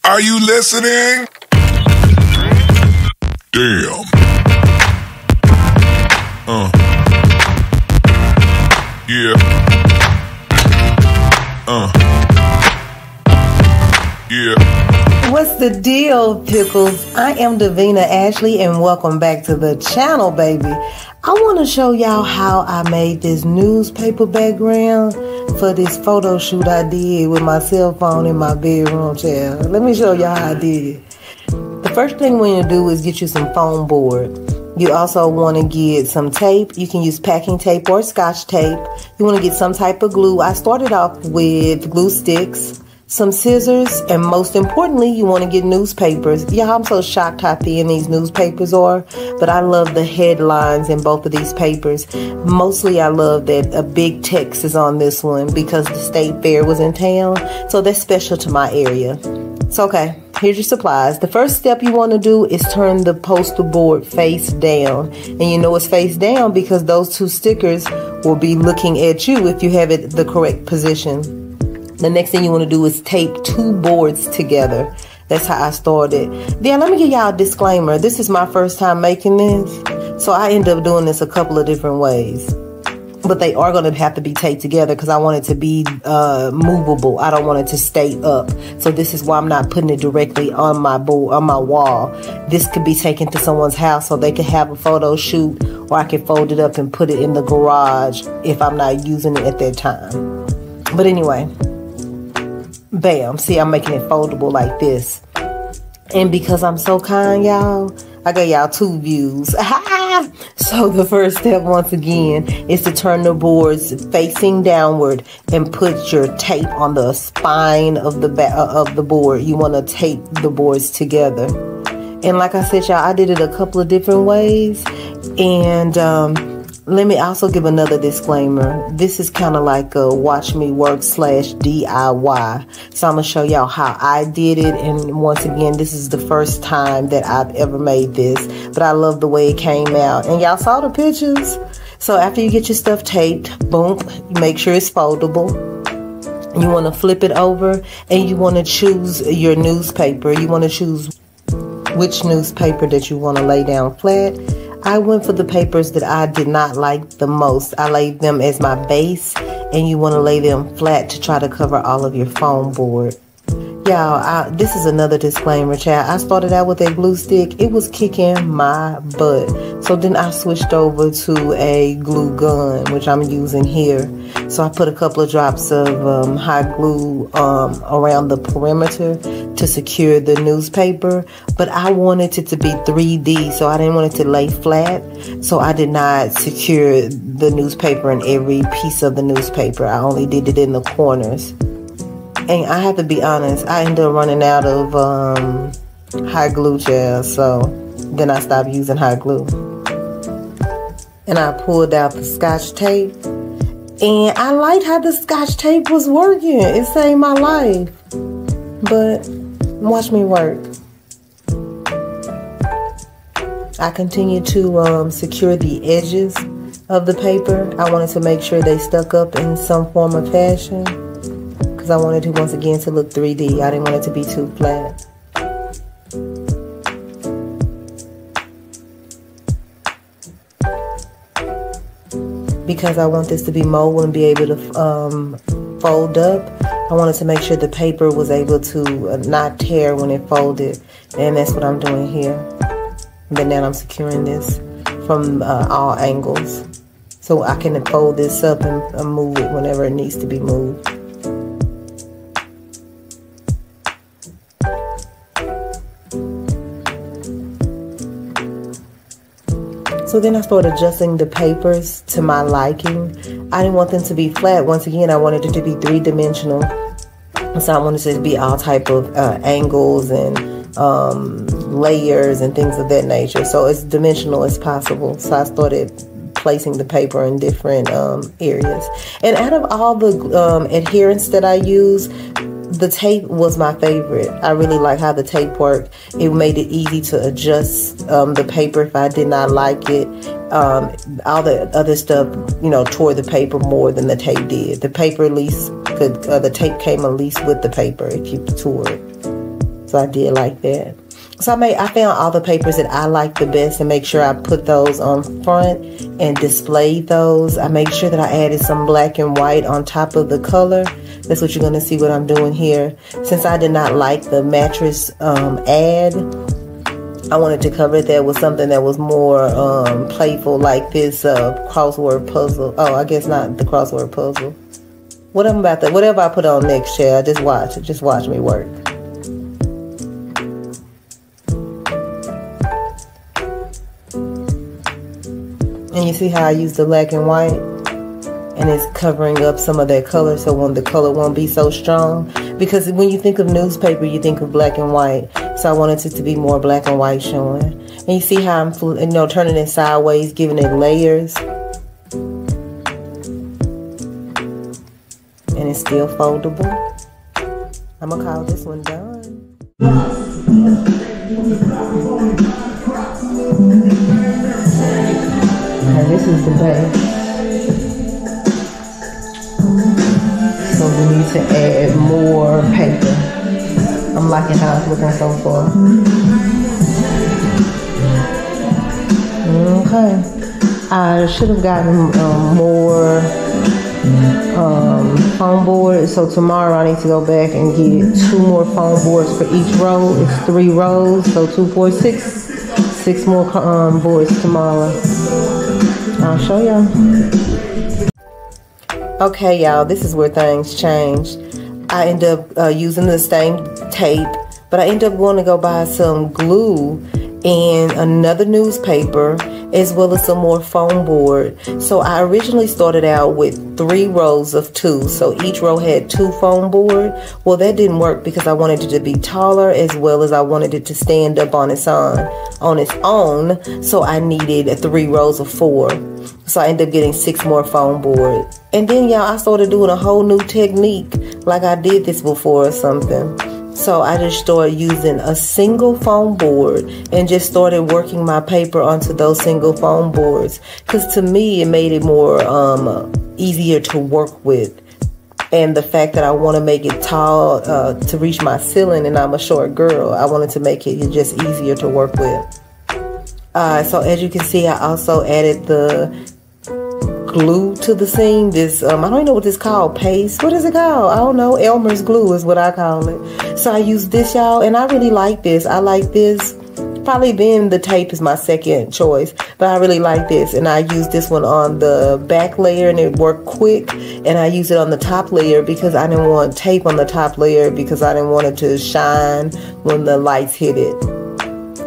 Are you listening? Damn. Yeah. Yeah. What's the deal, Pickles? I am Davina.ashleigh and welcome back to the channel, baby. I want to show y'all how I made this newspaper background for this photo shoot I did with my cell phone in my bedroom chair. Let me show y'all how I did it. The first thing we need to do is get you some foam board. You also want to get some tape. You can use packing tape or scotch tape. You want to get some type of glue. I started off with glue sticks, some scissors, and most importantly, you want to get newspapers. Yeah, I'm so shocked how thin these newspapers are, but I love the headlines in both of these papers. Mostly, I love that a big text is on this one because the state fair was in town, so that's special to my area. So, okay, here's your supplies. The first step you want to do is turn the poster board face down. And you know it's face down because those two stickers will be looking at you if you have it the correct position. The next thing you want to do is tape two boards together. That's how I started. Then let me give y'all a disclaimer. This is my first time making this, so I end up doing this a couple of different ways. But they are going to have to be taped together because I want it to be movable. I don't want it to stay up. So this is why I'm not putting it directly on my board, on my wall. This could be taken to someone's house so they could have a photo shoot, or I can fold it up and put it in the garage if I'm not using it at that time. But anyway, bam. See, I'm making it foldable like this. And because I'm so kind, y'all, I got y'all two views. So the first step, once again, is to turn the boards facing downward and put your tape on the spine of the back of the board. You want to tape the boards together. And like I said, y'all, I did it a couple of different ways. And let me also give another disclaimer. This is kind of like a watch me work / DIY. So I'm going to show y'all how I did it. And once again, this is the first time that I've ever made this. But I love the way it came out. And y'all saw the pictures. So after you get your stuff taped, boom, make sure it's foldable. You want to flip it over and you want to choose your newspaper. You want to choose which newspaper that you want to lay down flat. I went for the papers that I did not like the most. I laid them as my base, and you want to lay them flat to try to cover all of your foam board. Y'all, this is another disclaimer, child. I started out with a glue stick. It was kicking my butt. So then I switched over to a glue gun, which I'm using here. So I put a couple of drops of hot glue around the perimeter to secure the newspaper. But I wanted it to be 3D, so I didn't want it to lay flat. So I did not secure the newspaper in every piece of the newspaper. I only did it in the corners. And I have to be honest, I ended up running out of hot glue gel, so then I stopped using hot glue. And I pulled out the scotch tape, and I liked how the scotch tape was working. It saved my life. But watch me work. I continued to secure the edges of the paper. I wanted to make sure they stuck up in some form of fashion. I wanted it once again to look 3D. I didn't want it to be too flat. Because I want this to be mobile and be able to fold up, I wanted to make sure the paper was able to not tear when it folded. And that's what I'm doing here. But now I'm securing this from all angles, so I can fold this up and move it whenever it needs to be moved. So then I started adjusting the papers to my liking. I didn't want them to be flat. Once again, I wanted it to be three-dimensional. So I wanted it to be all type of angles and layers and things of that nature. So as dimensional as possible. So I started placing the paper in different areas. And out of all the adherents that I use, the tape was my favorite. I really like how the tape worked. It made it easy to adjust the paper if I did not like it. All the other stuff, you know, tore the paper more than the tape did. The paper at least could, the tape came at least with the paper if you tore it. So I did like that. So I found all the papers that I like the best and make sure I put those on front and displayed those. I make sure that I added some black and white on top of the color. That's what you're going to see what I'm doing here. Since I did not like the mattress ad, I wanted to cover that with something that was more playful, like this crossword puzzle. Oh, I guess not the crossword puzzle. Whatever I put on next, child, just watch me work. And you see how I use the black and white? And it's covering up some of that color so when the color won't be so strong. Because when you think of newspaper, you think of black and white. So I wanted it to be more black and white showing. And you see how I'm turning it sideways, giving it layers. And it's still foldable. I'm going to call this one done. And this is the base. So we need to add more paper. I'm liking how it's looking so far. Okay. I should have gotten more foam boards. So tomorrow I need to go back and get 2 more foam boards for each row. It's 3 rows, so 2, 4, 6. 6 more boards tomorrow. I'll show y'all. Okay, y'all, this is where things changed. I end up using the same tape, but I end up going to go buy some glue and another newspaper as well as some more foam board. So I originally started out with 3 rows of 2, so each row had 2 foam board. Well, that didn't work because I wanted it to be taller as well as I wanted it to stand up on its own. So I needed 3 rows of 4. So I ended up getting 6 more foam board. And then, y'all, I started doing a whole new technique like I did this before or something. So I just started using a single foam board and just started working my paper onto those single foam boards. Because to me, it made it more easier to work with. And the fact that I want to make it tall to reach my ceiling, and I'm a short girl, I wanted to make it just easier to work with. So as you can see, I also added the glue to the scene. This I don't even know what this is called. Paste. What is it called? I don't know. Elmer's glue is what I call it. So I used this, y'all, and I really like this. I like this. Probably then the tape is my second choice, but I really like this. And I used this one on the back layer and it worked quick. And I used it on the top layer because I didn't want tape on the top layer because I didn't want it to shine when the lights hit it.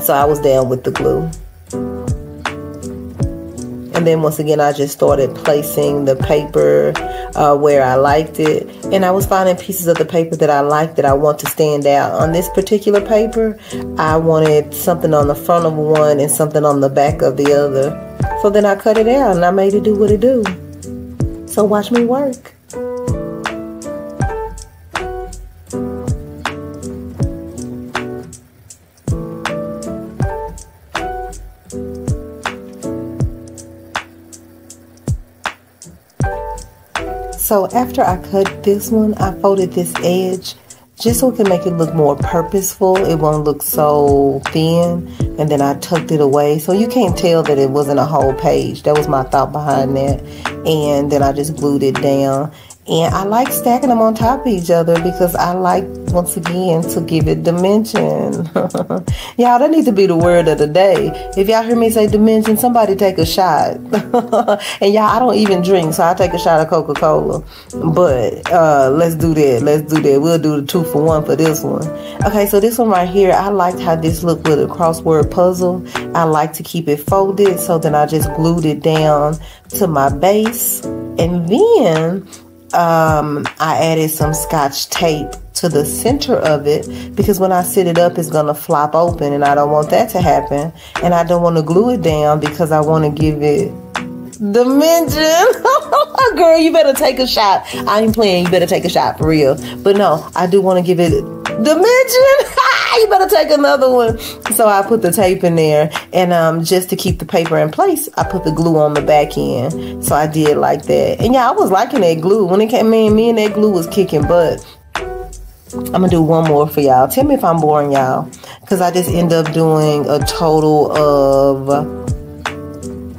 So I was down with the glue. And then once again, I just started placing the paper where I liked it. And I was finding pieces of the paper that I liked that I want to stand out. On this particular paper, I wanted something on the front of one and something on the back of the other. So then I cut it out and I made it do what it do. So watch me work. So after I cut this one, I folded this edge just so it can make it look more purposeful. It won't look so thin. And then I tucked it away so you can't tell that it wasn't a whole page. That was my thought behind that. And then I just glued it down. And I like stacking them on top of each other because I like, once again, to give it dimension. Y'all, that needs to be the word of the day. If y'all hear me say dimension, somebody take a shot. And y'all, I don't even drink, so I take a shot of Coca-Cola. But let's do that. Let's do that. We'll do the 2 for 1 for this one. Okay, so this one right here, I liked how this looked with a crossword puzzle. I like to keep it folded, so then I just glued it down to my base. And then I added some Scotch tape to the center of it because when I sit it up, it's going to flop open and I don't want that to happen. And I don't want to glue it down because I want to give it dimension. Girl, you better take a shot. I ain't playing. You better take a shot for real. But no, I do want to give it dimension. You better take another one. So I put the tape in there, and just to keep the paper in place, I put the glue on the back end. So I did like that. And yeah, I was liking that glue. When it came in, me and that glue was kicking butt. I'm gonna do one more for y'all. Tell me if I'm boring y'all, because I just end up doing a total of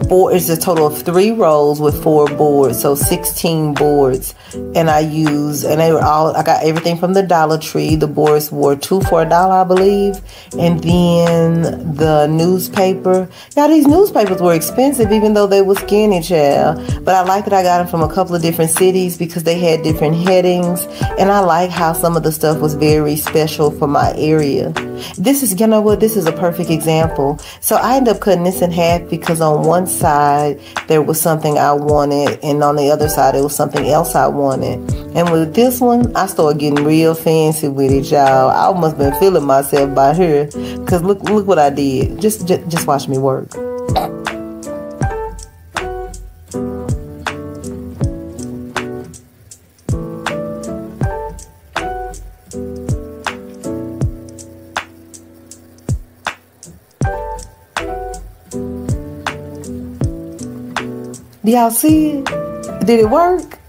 it's a total of 3 rows with 4 boards, so 16 boards. And I got everything from the Dollar Tree. The boards were 2 for $1, I believe. And then the newspaper. Now these newspapers were expensive, even though they were skinny, child. But I like that I got them from a couple of different cities because they had different headings. And I like how some of the stuff was very special for my area. This is, you know what, this is a perfect example. So I ended up cutting this in half because on one side there was something I wanted, and on the other side it was something else I wanted. And with this one, I started getting real fancy with it, y'all. I must have been feeling myself by here, because look what I did. Just watch me work. Do y'all see it? Did it work?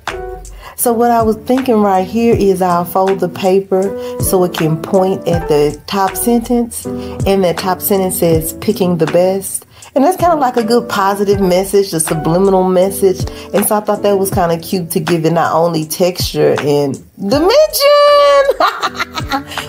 So what I was thinking right here is I'll fold the paper so it can point at the top sentence, and that top sentence says picking the best. And that's kind of like a good positive message, a subliminal message. And so I thought that was kind of cute to give it not only texture and dimension,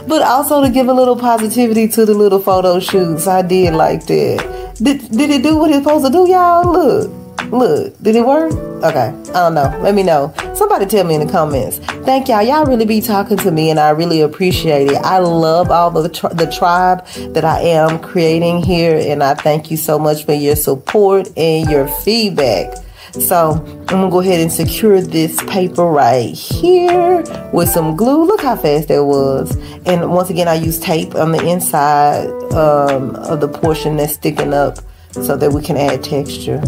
but also to give a little positivity to the little photo shoots. I did like that. Did it do what it's supposed to do, y'all? Look, did it work? Okay, I don't know. Let me know. Somebody tell me in the comments. Thank y'all. Y'all really be talking to me, and I really appreciate it. I love all the tribe that I am creating here, and I thank you so much for your support and your feedback. So I'm gonna go ahead and secure this paper right here with some glue. Look how fast that was. And once again, I use tape on the inside of the portion that's sticking up so that we can add texture.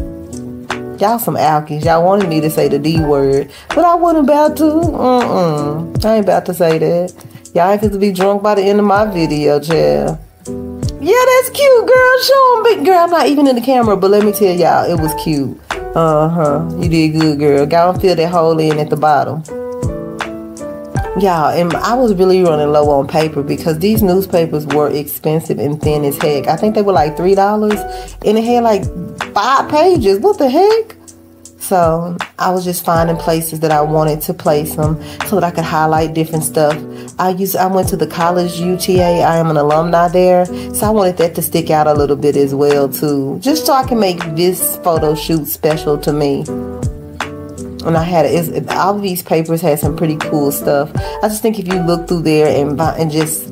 Y'all some alkies. Y'all wanted me to say the D word, but I wasn't about to. I ain't about to say that. Y'all ain't supposed to be drunk by the end of my video, child. Yeah, that's cute, girl. Show them, big girl. I'm not even in the camera, but let me tell y'all, it was cute. You did good, girl. Go and fill that hole in at the bottom. Y'all, and I was really running low on paper because these newspapers were expensive and thin as heck. I think they were like $3, and it had like 5 pages. What the heck? So I was just finding places that I wanted to place them so that I could highlight different stuff. I went to the college UTA. I am an alumni there, so I wanted that to stick out a little bit as well too, just so I can make this photo shoot special to me. And I had all of these papers had some pretty cool stuff. I just think if you look through there and just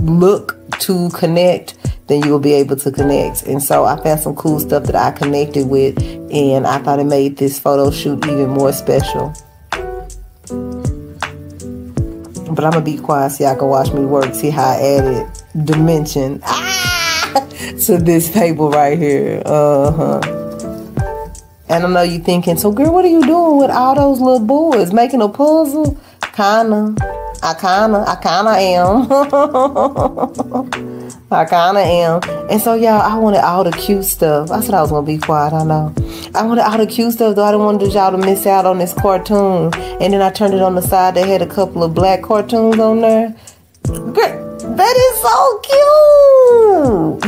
look to connect, then you will be able to connect. And so I found some cool stuff that I connected with, and I thought it made this photo shoot even more special. But I'm gonna be quiet so y'all can watch me work. See how I added dimension to this paper right here. And I know you thinking, so girl, what are you doing with all those little boards? Making a puzzle? I kinda am. I kinda am. And so y'all, I wanted all the cute stuff. I said I was gonna be quiet, I know. I wanted all the cute stuff, though I didn't want y'all to miss out on this cartoon. And then I turned it on the side, they had a couple of black cartoons on there. Girl, that is so cute.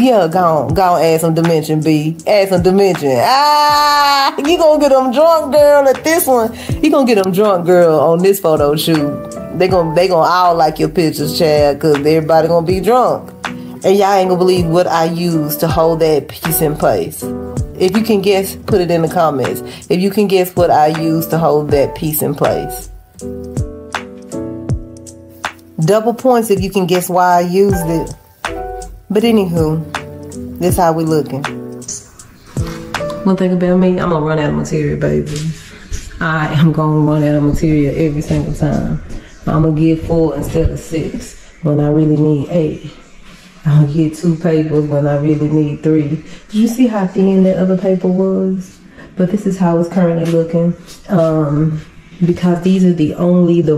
Yeah, go on, add some dimension, B. Add some dimension. You gonna get them drunk, girl, at this one. You gonna get them drunk, girl, on this photo shoot. They gonna all like your pictures, Chad, because everybody gonna be drunk. And y'all ain't gonna believe what I used to hold that piece in place. If you can guess, put it in the comments. If you can guess what I used to hold that piece in place. Double points if you can guess why I used it. But anywho, this how we looking. One thing about me, I'm gonna run out of material, baby. I am gonna run out of material every single time. I'm gonna get 4 instead of 6 when I really need 8. I'm gonna get 2 papers when I really need 3. Did you see how thin that other paper was? But this is how it's currently looking. Because these are the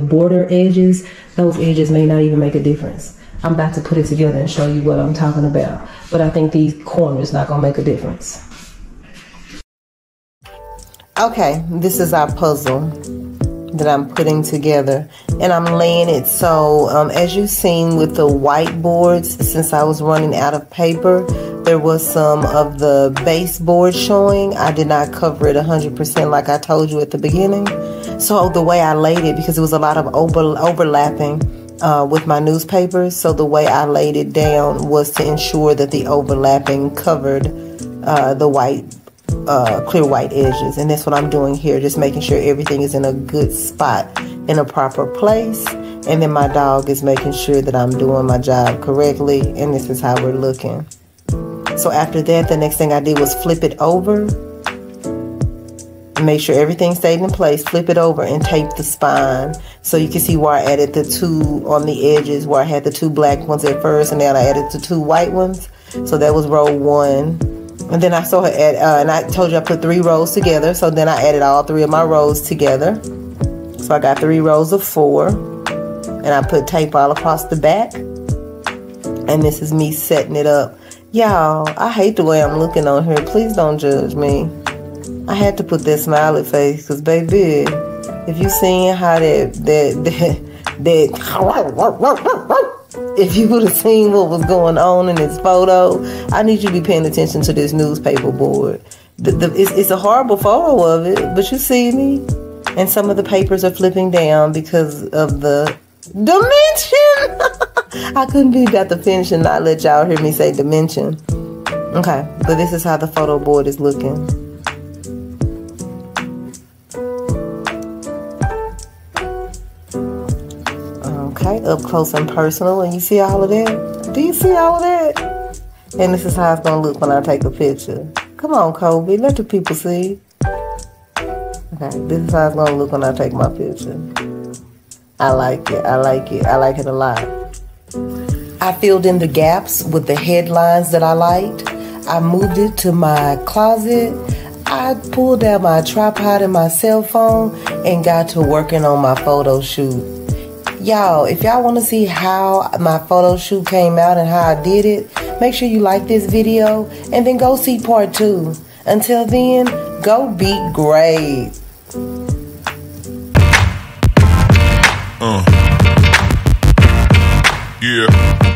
border edges. Those edges may not even make a difference. I'm about to put it together and show you what I'm talking about. But I think these corners not gonna make a difference. Okay, this is our puzzle that I'm putting together. and I'm laying it so as you've seen with the whiteboards, since I was running out of paper, there was some of the baseboard showing. I did not cover it 100% like I told you at the beginning. So the way I laid it, because it was a lot of overlapping with my newspapers, so the way I laid it down was to ensure that the overlapping covered the white clear white edges. And that's what I'm doing here, just making sure everything is in a good spot, in a proper place. And then my dog is making sure that I'm doing my job correctly, and this is how we're looking. So after that, the next thing I did was flip it over, make sure everything stayed in place, flip it over and tape the spine. So you can see where I added the two on the edges, where I had the two black ones at first, and then I added the two white ones. So that was row 1. And then I saw her add, and I told you I put 3 rows together. So then I added all 3 of my rows together. So I got 3 rows of 4. And I put tape all across the back. And this is me setting it up. Y'all, I hate the way I'm looking on here. Please don't judge me. I had to put that smiley face because, baby, if you seen how if you would have seen what was going on in this photo, I need you to be paying attention to this newspaper board. It's a horrible photo of it, but you see me? And some of the papers are flipping down because of the dimension. I couldn't be about to finish and not let y'all hear me say dimension. Okay, but this is how the photo board is looking. Okay, up close and personal, and you see all of that? Do you see all of that? And this is how it's gonna look when I take a picture. Come on, Kobe, let the people see. Okay, this is how it's gonna look when I take my picture. I like it, I like it, I like it a lot. I filled in the gaps with the headlines that I liked. I moved it to my closet. I pulled out my tripod and my cell phone and got to working on my photo shoot. Y'all, if y'all want to see how my photo shoot came out and how I did it, make sure you like this video and then go see part 2. Until then, go be great. Yeah.